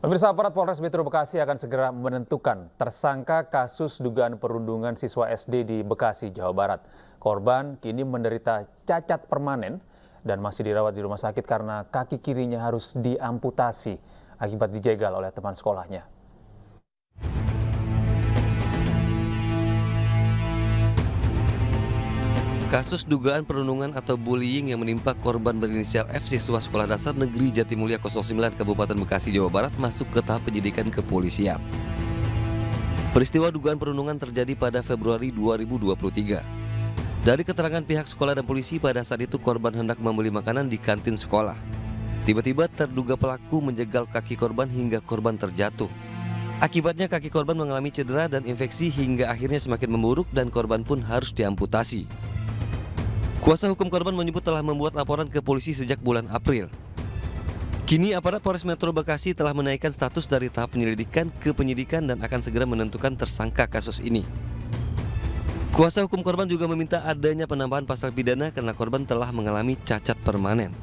Pemirsa, aparat Polres Metro Bekasi akan segera menentukan tersangka kasus dugaan perundungan siswa SD di Bekasi, Jawa Barat. Korban kini menderita cacat permanen dan masih dirawat di rumah sakit karena kaki kirinya harus diamputasi akibat dijegal oleh teman sekolahnya. Kasus dugaan perundungan atau bullying yang menimpa korban berinisial F siswa Sekolah Dasar Negeri Jatimulya 09 Kabupaten Bekasi, Jawa Barat masuk ke tahap penyidikan kepolisian. Peristiwa dugaan perundungan terjadi pada Februari 2023. Dari keterangan pihak sekolah dan polisi, pada saat itu korban hendak membeli makanan di kantin sekolah. Tiba-tiba terduga pelaku menjegal kaki korban hingga korban terjatuh. Akibatnya kaki korban mengalami cedera dan infeksi hingga akhirnya semakin memburuk dan korban pun harus diamputasi. Kuasa hukum korban menyebut telah membuat laporan ke polisi sejak bulan April. Kini aparat Polres Metro Bekasi telah menaikkan status dari tahap penyelidikan ke penyidikan dan akan segera menentukan tersangka kasus ini. Kuasa hukum korban juga meminta adanya penambahan pasal pidana karena korban telah mengalami cacat permanen.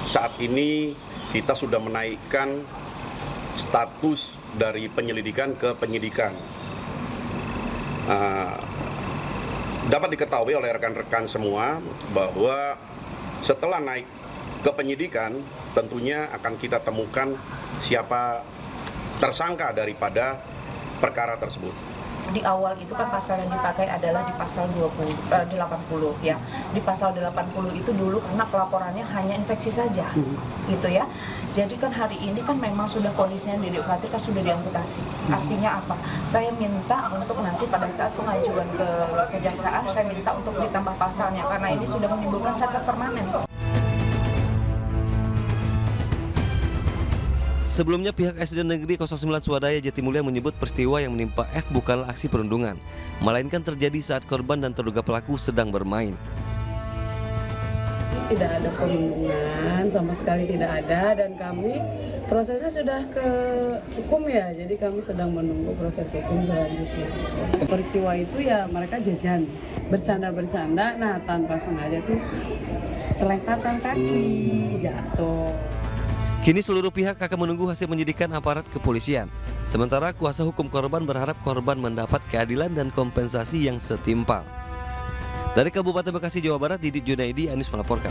Saat ini kita sudah menaikkan status dari penyelidikan ke penyidikan. Dapat diketahui oleh rekan-rekan semua bahwa setelah naik ke penyidikan tentunya akan kita temukan siapa tersangka daripada perkara tersebut. Di awal itu kan pasal yang dipakai adalah di pasal 80 ya. Di pasal 80 itu dulu karena pelaporannya hanya infeksi saja. Gitu ya. Jadi kan hari ini kan memang sudah kondisinya Dedek Fatir kan sudah diamputasi. Artinya apa? Saya minta untuk nanti pada saat pengajuan ke kejaksaan saya minta untuk ditambah pasalnya karena ini sudah menimbulkan cacat permanen. Sebelumnya pihak SD Negeri 09 Swadaya Jatimulya menyebut peristiwa yang menimpa F bukanlah aksi perundungan, melainkan terjadi saat korban dan terduga pelaku sedang bermain. Tidak ada perundungan, sama sekali tidak ada, dan kami prosesnya sudah ke hukum ya, jadi kami sedang menunggu proses hukum selanjutnya. Peristiwa itu ya mereka jajan, bercanda-bercanda, nah tanpa sengaja tuh selengkatan kaki, jatuh. Kini seluruh pihak akan menunggu hasil penyidikan aparat kepolisian. Sementara kuasa hukum korban berharap korban mendapat keadilan dan kompensasi yang setimpal. Dari Kabupaten Bekasi, Jawa Barat, Didik Junaidi, Anis melaporkan.